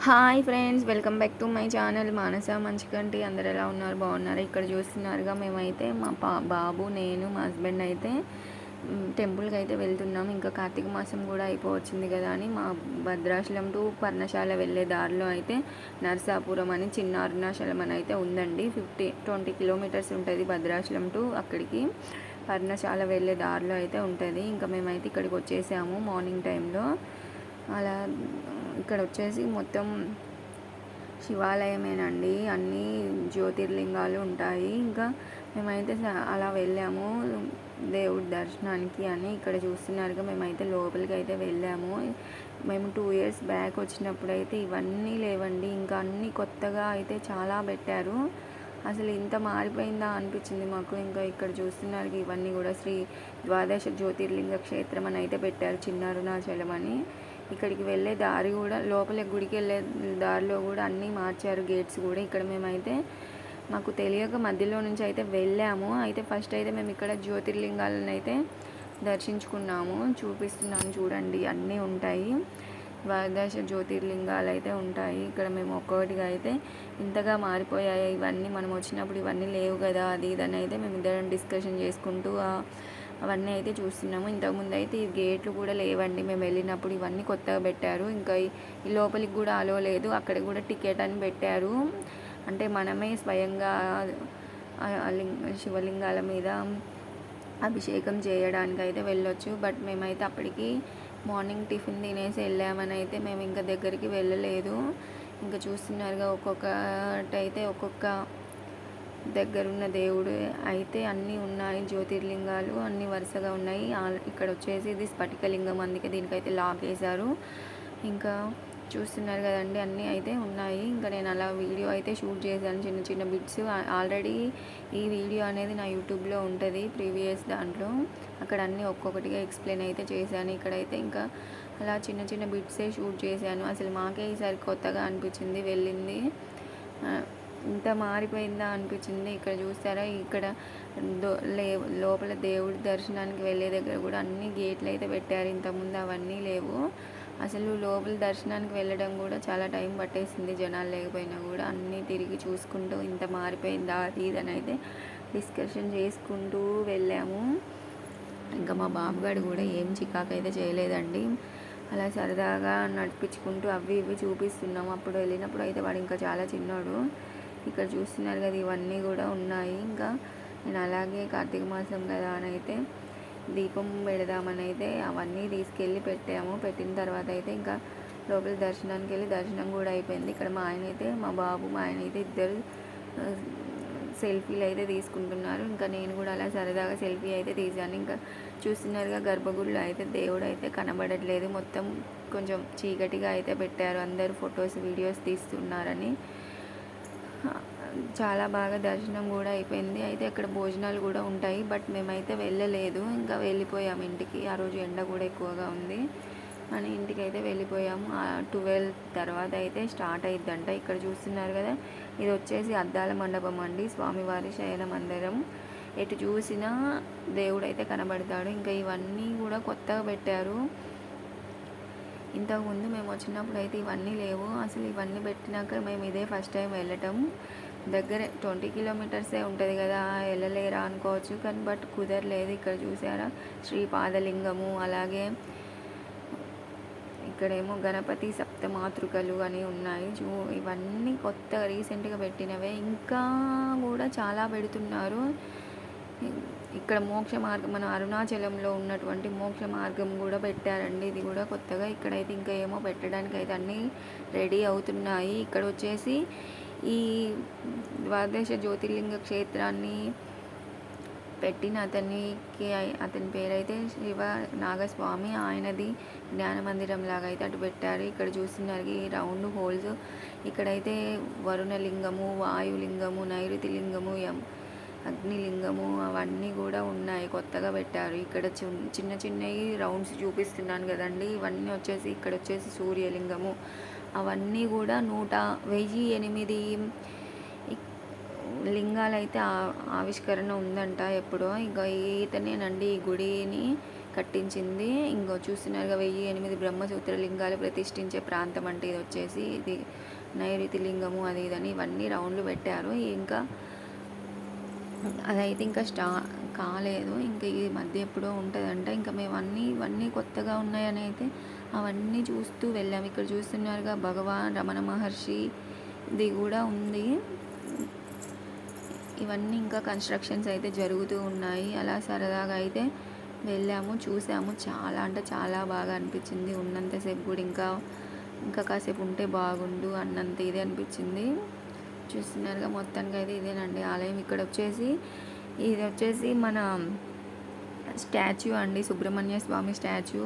Hi friends, welcome back to my channel Manasa Manchikanti. అందరు ఎలా ఉన్నారు? బాగున్నారు? ఇక్కడ చూస్తున్నారుగా, మేమైతే మా బాబు, నేను, మా హస్బెండ్ అయితే టెంపుల్కి అయితే వెళ్తున్నాం. ఇంకా కార్తీక మాసం కూడా అయిపోవచ్చింది కదా అని మా భద్రాచలం టు పర్ణశాల వెళ్ళే దారిలో అయితే నరసాపురం అని చిన్న అరుణాచలం అని అయితే ఉందండి. 20 కిలోమీటర్స్ ఉంటుంది భద్రాచలం టు అక్కడికి. పర్ణశాల వెళ్ళే దారిలో అయితే ఉంటుంది. ఇంకా మేమైతే ఇక్కడికి వచ్చేసాము మార్నింగ్ టైంలో. అలా ఇక్కడ వచ్చేసి మొత్తం శివాలయమేనండి, అన్నీ జ్యోతిర్లింగాలు ఉంటాయి. ఇంకా మేమైతే అలా వెళ్ళాము దేవుడి దర్శనానికి అని. ఇక్కడ చూస్తున్నారుగా, మేమైతే లోపలికి అయితే వెళ్ళాము. మేము 2 years బ్యాక్ వచ్చినప్పుడు అయితే ఇవన్నీ లేవండి, ఇంకా అన్నీ కొత్తగా అయితే చాలా పెట్టారు. అసలు ఇంత మారిపోయిందా అనిపించింది మాకు. ఇంకా ఇక్కడ చూస్తున్నారు, ఇవన్నీ కూడా శ్రీ ద్వాదశ జ్యోతిర్లింగ క్షేత్రం అని అయితే పెట్టారు, చిన్న అరుణాచలం అని. ఇక్కడికి వెళ్ళే దారి కూడా, లోపల గుడికి వెళ్ళే దారిలో కూడా అన్నీ మార్చారు, గేట్స్ కూడా. ఇక్కడ మేమైతే మాకు తెలియక మధ్యలో నుంచి అయితే వెళ్ళాము. అయితే ఫస్ట్ అయితే మేము ఇక్కడ జ్యోతిర్లింగాలను అయితే దర్శించుకున్నాము. చూపిస్తున్నాను చూడండి, అన్నీ ఉంటాయి. ద్వాదశ జ్యోతిర్లింగాలు అయితే ఉంటాయి ఇక్కడ. మేము ఒక్కొక్కటిగా అయితే ఇంతగా మారిపోయాయి ఇవన్నీ, మనం వచ్చినప్పుడు ఇవన్నీ లేవు కదా అది ఇదని అయితే మేము ఇద్దరం డిస్కషన్ చేసుకుంటూ అవన్నీ అయితే చూస్తున్నాము. ఇంతకుముందు అయితే ఈ గేట్లు కూడా లేవండి మేము వెళ్ళినప్పుడు, ఇవన్నీ కొత్తగా పెట్టారు. ఇంకా ఈ లోపలికి కూడా అలో లేదు, అక్కడ కూడా టికెట్ అని పెట్టారు. అంటే మనమే స్వయంగా శివలింగాల మీద అభిషేకం చేయడానికి అయితే వెళ్ళొచ్చు. బట్ మేమైతే అప్పటికి మార్నింగ్ టిఫిన్ తినేసి వెళ్ళామని అయితే మేము ఇంకా దగ్గరికి వెళ్ళలేదు. ఇంకా చూస్తున్నారుగా, ఒక్కొక్కటైతే ఒక్కొక్క దగ్గరున్న దేవుడు అయితే అన్నీ ఉన్నాయి, జ్యోతిర్లింగాలు అన్నీ వరుసగా ఉన్నాయి. ఇక్కడ వచ్చేసి ఇది స్ఫటికలింగం, అందుకే దీనికైతే లాక్ వేశారు. ఇంకా చూస్తున్నారు కదండి, అన్నీ అయితే ఉన్నాయి. ఇంకా నేను అలా వీడియో అయితే షూట్ చేశాను, చిన్న చిన్న బిట్స్. ఆల్రెడీ ఈ వీడియో అనేది నా యూట్యూబ్లో ఉంటుంది, ప్రీవియస్ దాంట్లో. అక్కడ అన్నీ ఒక్కొక్కటిగా ఎక్స్ప్లెయిన్ అయితే చేశాను. ఇక్కడైతే ఇంకా అలా చిన్న చిన్న బిట్సే షూట్ చేశాను. అసలు మాకే ఈసారి కొత్తగా అనిపించింది వెళ్ళింది, ఇంత మారిపోయిందా అనిపించింది. ఇక్కడ చూస్తారా, ఇక్కడ లోపల దేవుడి దర్శనానికి వెళ్ళే దగ్గర కూడా అన్ని గేట్లు అయితే పెట్టారు. ఇంతకుముందు అవన్నీ లేవు. అసలు లోపల దర్శనానికి వెళ్ళడం కూడా చాలా టైం పట్టేసింది, జనాలు లేకపోయినా కూడా. అన్నీ తిరిగి చూసుకుంటూ ఇంత మారిపోయిందా అది ఇదని అయితే డిస్కషన్ చేసుకుంటూ వెళ్ళాము. ఇంకా మా బాబుగాడు కూడా ఏం చికాకు అయితే చేయలేదండి, అలా సరదాగా నడిపించుకుంటూ అవి ఇవి చూపిస్తున్నాము. అప్పుడు వెళ్ళినప్పుడు అయితే వాడు ఇంకా చాలా చిన్నోడు. ఇక్కడ చూస్తున్నారు కదా, ఇవన్నీ కూడా ఉన్నాయి. ఇంకా నేను అలాగే కార్తీక మాసం కదా అని అయితే దీపం పెడదామని అయితే అవన్నీ తీసుకెళ్ళి పెట్టాము. పెట్టిన తర్వాత అయితే ఇంకా లోపల దర్శనానికి వెళ్ళి దర్శనం కూడా అయిపోయింది. ఇక్కడ మా ఆయన అయితే, మా బాబు మా ఆయన అయితే ఇద్దరు సెల్ఫీలు అయితే తీసుకుంటున్నారు. ఇంకా నేను కూడా అలా సరదాగా సెల్ఫీ అయితే తీశాను. ఇంకా చూస్తున్నారుగా, గర్భగుడిలో అయితే దేవుడు అయితే కనబడట్లేదు, మొత్తం కొంచెం చీకటిగా అయితే పెట్టారు. అందరూ ఫొటోస్ వీడియోస్ తీస్తున్నారని. చాలా బాగా దర్శనం కూడా అయిపోయింది. అయితే అక్కడ భోజనాలు కూడా ఉంటాయి, బట్ మేమైతే వెళ్ళలేదు, ఇంకా వెళ్ళిపోయాము ఇంటికి. ఆ రోజు ఎండ కూడా ఎక్కువగా ఉంది అని ఇంటికి అయితే వెళ్ళిపోయాము. 12 తర్వాత అయితే స్టార్ట్ అయిద్దంట. ఇక్కడ చూస్తున్నారు కదా, ఇది వచ్చేసి అద్దాల మండపం అండి, స్వామివారి శయన మందిరం. ఎటు చూసినా దేవుడు అయితే కనబడతాడు. ఇంకా ఇవన్నీ కూడా కొత్తగా పెట్టారు. ఇంతకుముందు మేము వచ్చినప్పుడు అయితే ఇవన్నీ లేవు. అసలు ఇవన్నీ పెట్టినాక మేము ఇదే ఫస్ట్ టైం వెళ్ళటం. దగ్గరే 20 కిలోమీటర్సే ఉంటుంది కదా, వెళ్ళలేరా అనుకోవచ్చు, కానీ బట్ కుదరలేదు. ఇక్కడ చూసారా, శ్రీపాదలింగము, అలాగే ఇక్కడేమో గణపతి సప్తమాతృకలు అని ఉన్నాయి. ఇవన్నీ కొత్త రీసెంట్గా పెట్టినవే, ఇంకా కూడా చాలా పెడుతున్నారు. ఇక్కడ మోక్ష మార్గం, మన అరుణాచలంలో ఉన్నటువంటి మోక్ష మార్గం కూడా పెట్టారండి, ఇది కూడా కొత్తగా. ఇక్కడైతే ఇంకా ఏమో పెట్టడానికి అయితే అన్నీ రెడీ అవుతున్నాయి. ఇక్కడ వచ్చేసి ఈ ద్వాదశ జ్యోతిర్లింగ క్షేత్రాన్ని పెట్టిన అతని పేరైతే శివ నాగస్వామి. ఆయనది జ్ఞాన మందిరం లాగా అయితే అటు పెట్టారు. ఇక్కడ చూస్తున్నారు ఈ రౌండ్ హోల్స్. ఇక్కడైతే వరుణలింగము, వాయులింగము, నైరుతి లింగము, అగ్నిలింగము అవన్నీ కూడా ఉన్నాయి, కొత్తగా పెట్టారు. ఇక్కడ చిన్న చిన్నవి రౌండ్స్ చూపిస్తున్నాను కదండి, ఇవన్నీ వచ్చేసి ఇక్కడ వచ్చేసి సూర్యలింగము. అవన్నీ కూడా 1008 లింగాలు అయితే ఆవిష్కరణ ఉందంట ఎప్పుడో. ఇంకా ఈతనేనండి ఈ గుడిని కట్టించింది. ఇంకో చూస్తున్నారుగా 1008 బ్రహ్మసూత్ర లింగాలు ప్రతిష్ఠించే ప్రాంతం అంటే ఇది వచ్చేసి ఇది నైరుతి లింగము అది ఇదని ఇవన్నీ రౌండ్లు పెట్టారు. ఇంకా అదైతే ఇంకా కాలేదు, ఇంకా ఈ మధ్య ఎప్పుడో ఉంటుందంట. ఇంకా మేము ఇవన్నీ కొత్తగా ఉన్నాయని అయితే అవన్నీ చూస్తూ వెళ్ళాము. ఇక్కడ చూస్తున్నారుగా భగవాన్ రమణ మహర్షి ఇది కూడా ఉంది. ఇవన్నీ ఇంకా కన్స్ట్రక్షన్స్ అయితే జరుగుతూ ఉన్నాయి. అలా సరదాగా అయితే వెళ్ళాము, చూసాము. చాలా అంటే చాలా బాగా అనిపించింది. ఉన్నంతసేపు కూడా ఇంకా కాసేపు ఉంటే బాగుండు అన్నంత ఇదే అనిపించింది. చూస్తున్నారుగా మొత్తానికి అయితే ఇదేనండి ఆలయం. ఇది వచ్చేసి మన స్టాచ్యూ అండి, సుబ్రహ్మణ్య స్వామి స్టాచ్యూ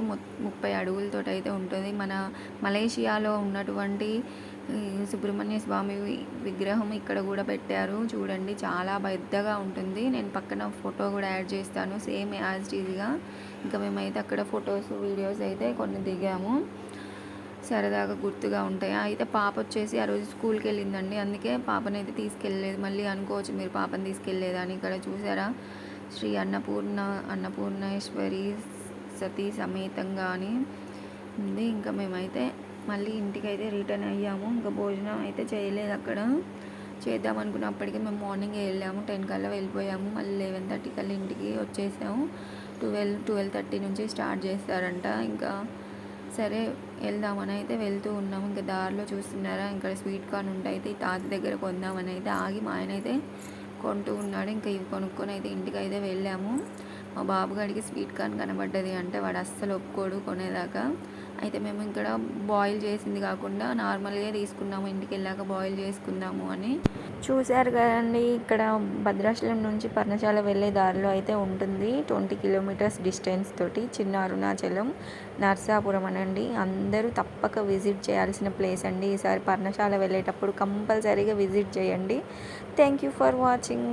30 అడుగులతో అయితే ఉంటుంది. మన మలేషియాలో ఉన్నటువంటి సుబ్రహ్మణ్య స్వామి విగ్రహం ఇక్కడ కూడా పెట్టారు. చూడండి చాలా పెద్దగా ఉంటుంది. నేను పక్కన ఫోటో కూడా యాడ్ చేస్తాను, సేమ్ యాజ్ ఈజీగా. ఇంకా మేమైతే అక్కడ ఫొటోస్ వీడియోస్ అయితే కొన్ని దిగాము, సరదాగా గుర్తుగా ఉంటాయి. అయితే పాప వచ్చేసి ఆ రోజు స్కూల్కి వెళ్ళిందండి, అందుకే పాపనైతే అయితే తీసుకెళ్ళలేదు. మళ్ళీ అనుకోవచ్చు మీరు పాపని తీసుకెళ్ళలేదని. ఇక్కడ చూసారా శ్రీ అన్నపూర్ణేశ్వరి సతీ సమేతంగా అని ఉంది. ఇంకా మేమైతే మళ్ళీ ఇంటికి అయితే రిటర్న్ అయ్యాము. ఇంకా భోజనం అయితే చేయలేదు అక్కడ, చేద్దాం అనుకున్నప్పటికీ మేము మార్నింగే వెళ్ళాము, 10 కల్లా వెళ్ళిపోయాము. మళ్ళీ 11:30 కల్లా ఇంటికి వచ్చేసాము. 12:30 నుంచి స్టార్ట్ చేస్తారంట. ఇంకా సరే వెళ్దామని అయితే వెళ్తూ ఉన్నాము. ఇంకా దారిలో చూస్తున్నారా ఇక్కడ స్వీట్ కార్న్ ఉంటాయి, అయితే ఈ తాత దగ్గర కొందామని అయితే ఆగి మా ఆయన అయితే కొంటూ ఉన్నాడు. ఇంకా ఇవి కొనుక్కొని అయితే ఇంటికి అయితే వెళ్ళాము. మా బాబుగాడికి స్వీట్ కార్న్ కనబడ్డది అంటే వాడు అస్సలు ఒప్పుకోడు కొనేదాకా. అయితే మేము ఇక్కడ బాయిల్ చేసింది కాకుండా నార్మల్గా తీసుకున్నాము, ఇంటికి వెళ్ళాక బాయిల్ చేసుకుందాము అని. చూశారు కదండి, ఇక్కడ భద్రాచలం నుంచి పర్ణశాల వెళ్ళే దారిలో అయితే ఉంటుంది. 20 కిలోమీటర్స్ డిస్టెన్స్ తోటి చిన్న అరుణాచలం నర్సాపురం అనండి. అందరూ తప్పక విజిట్ చేయాల్సిన ప్లేస్ అండి. ఈసారి పర్ణశాల వెళ్ళేటప్పుడు కంపల్సరీగా విజిట్ చేయండి. Thank you for watching.